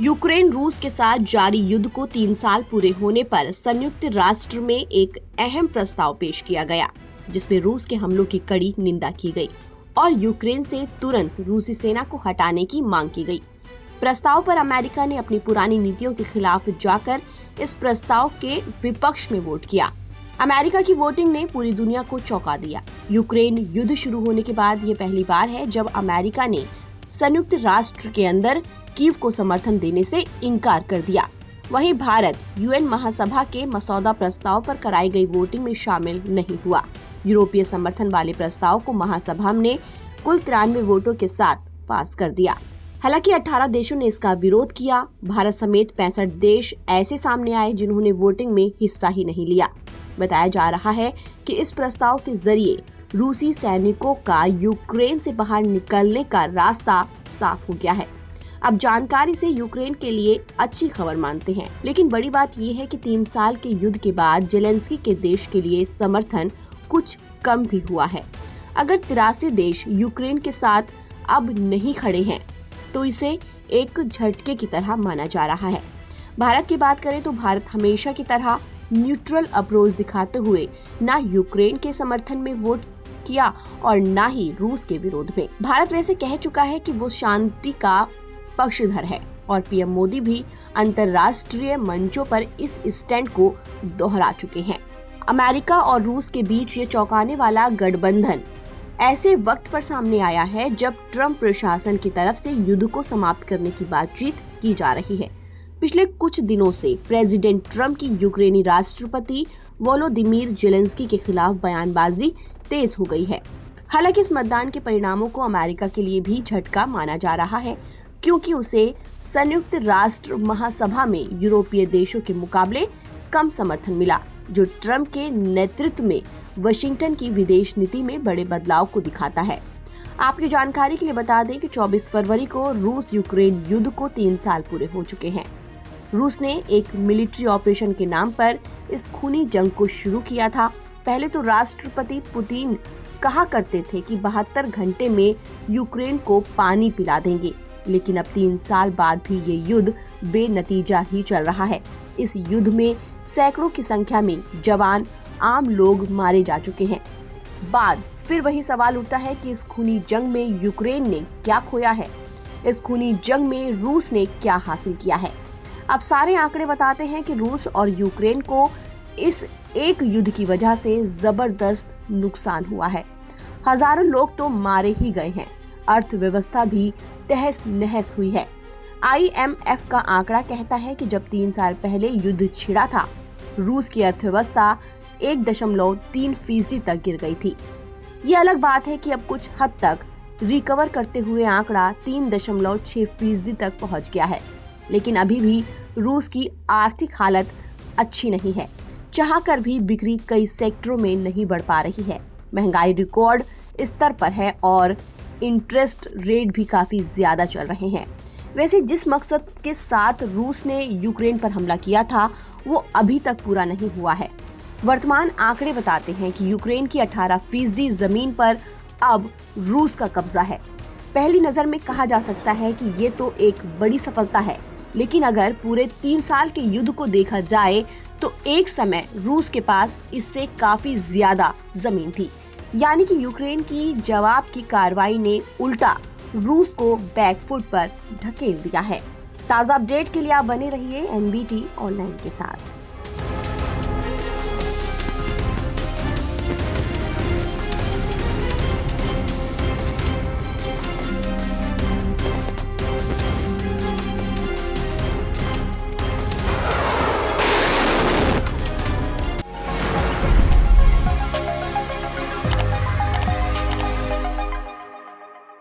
Ukraine रूस के साथ जारी युद्ध को 3 साल पूरे होने पर संयुक्त राष्ट्र में एक अहम प्रस्ताव पेश किया गया, जिसमें रूस के हमलों की कड़ी निंदा की गई और यूक्रेन से तुरंत रूसी सेना को हटाने की मांग की गई। प्रस्ताव पर अमेरिका ने अपनी पुरानी नीतियों के खिलाफ जाकर इस प्रस्ताव के विपक्ष में वोट किया। अमेरिका की वोटिंग ने पूरी दुनिया को चौंका दिया। यूक्रेन युद्ध शुरू होने के बाद ये पहली बार है जब अमेरिका ने संयुक्त राष्ट्र के अंदर कीव को समर्थन देने से इनकार कर दिया। वहीं भारत यूएन महासभा के मसौदा प्रस्ताव पर कराई गई वोटिंग में शामिल नहीं हुआ। यूरोपीय समर्थन वाले प्रस्ताव को महासभा ने कुल 93 वोटों के साथ पास कर दिया। हालांकि 18 देशों ने इसका विरोध किया। भारत समेत 65 देश ऐसे सामने आए जिन्होंने वोटिंग में हिस्सा ही नहीं लिया। बताया जा रहा है कि इस प्रस्ताव के जरिए रूसी सैनिकों का यूक्रेन से बाहर निकलने का रास्ता साफ हो गया है। अब जानकारी से यूक्रेन के लिए अच्छी खबर मानते हैं, लेकिन बड़ी बात यह है कि 3 साल के युद्ध के बाद जेलेंस्की के देश के लिए समर्थन कुछ कम भी हुआ है। अगर 83 देश यूक्रेन के साथ अब नहीं खड़े हैं तो इसे एक झटके की तरह माना जा रहा है। भारत की बात करें तो भारत हमेशा की तरह न्यूट्रल अप्रोच दिखाते हुए न यूक्रेन के समर्थन में वोट किया और न ही रूस के विरोध में। भारत वैसे कह चुका है कि वो शांति का पक्षधर है और पीएम मोदी भी अंतर्राष्ट्रीय मंचों पर इस स्टैंड को दोहरा चुके हैं। अमेरिका और रूस के बीच ये चौंकाने वाला गठबंधन ऐसे वक्त पर सामने आया है जब ट्रम्प प्रशासन की तरफ से युद्ध को समाप्त करने की बातचीत की जा रही है। पिछले कुछ दिनों से प्रेसिडेंट ट्रम्प की यूक्रेनी राष्ट्रपति वोलोदिमीर जेलेंस्की के खिलाफ बयानबाजी तेज हो गई है। हालांकि इस मतदान के परिणामों को अमेरिका के लिए भी झटका माना जा रहा है, क्योंकि उसे संयुक्त राष्ट्र महासभा में यूरोपीय देशों के मुकाबले कम समर्थन मिला, जो ट्रम्प के नेतृत्व में वाशिंगटन की विदेश नीति में बड़े बदलाव को दिखाता है। आपकी जानकारी के लिए बता दें कि 24 फरवरी को रूस यूक्रेन युद्ध को 3 साल पूरे हो चुके हैं। रूस ने एक मिलिट्री ऑपरेशन के नाम पर इस खूनी जंग को शुरू किया था। पहले तो राष्ट्रपति पुतिन कहा करते थे कि 72 घंटे में यूक्रेन को पानी पिला देंगे, लेकिन अब 3 साल बाद भी ये युद्ध बेनतीजा ही चल रहा है। इस युद्ध में सैकड़ों की संख्या में जवान आम लोग मारे जा चुके हैं। बाद फिर वही सवाल उठता है कि इस खूनी जंग में यूक्रेन ने क्या खोया है, इस खूनी जंग में रूस ने क्या हासिल किया है। अब सारे आंकड़े बताते हैं कि रूस और यूक्रेन को इस एक युद्ध की वजह से जबरदस्त नुकसान हुआ है। हजारों लोग तो मारे ही गए हैं, अर्थव्यवस्था भी तहस नहस हुई है। IMF का आंकड़ा कहता है कि जब 3 साल पहले युद्ध छिड़ा था, रूस की अर्थव्यवस्था 1.3% तक गिर गई थी। ये अलग बात है कि अब कुछ हद तक रिकवर करते हुए आंकड़ा 3.6% तक पहुंच गया है, लेकिन अभी भी रूस की आर्थिक हालत अच्छी नहीं है। चाहकर भी बिक्री कई सेक्टरों में नहीं बढ़ पा रही है। महंगाई रिकॉर्ड स्तर पर है और इंटरेस्ट रेट भी काफी ज्यादा चल रहे हैं। वैसे जिस मकसद के साथ रूस ने यूक्रेन पर हमला किया था, वो अभी तक पूरा नहीं हुआ है। वर्तमान आंकड़े बताते हैं कि यूक्रेन की 18% जमीन पर अब रूस का कब्जा है। पहली नजर में कहा जा सकता है कि ये तो एक बड़ी सफलता है, लेकिन अगर पूरे 3 साल के युद्ध को देखा जाए तो एक समय रूस के पास इससे काफी ज्यादा जमीन थी। यानी कि यूक्रेन की जवाब की कार्रवाई ने उल्टा रूस को बैकफुट पर ढकेल दिया है। ताज़ा अपडेट के लिए आप बने रहिए NBT ऑनलाइन के साथ।